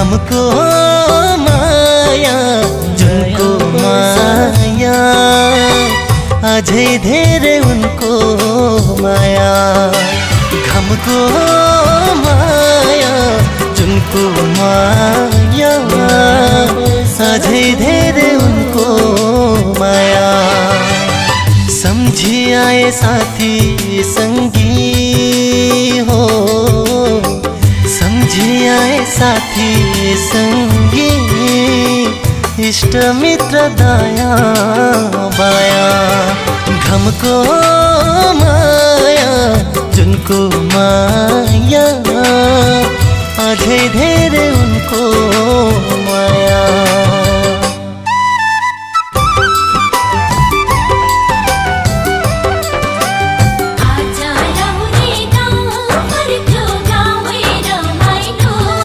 घमको माया जुनको माया अझै धेरै उनको माया घमको माया जुनको माया अझै धेरै उनको माया सम्झी आए साथी संगी हो सम्झी आए साथी संगी इष्ट मित्र दया बाया घमको माया जुनको माया अझै धेरै उनको माया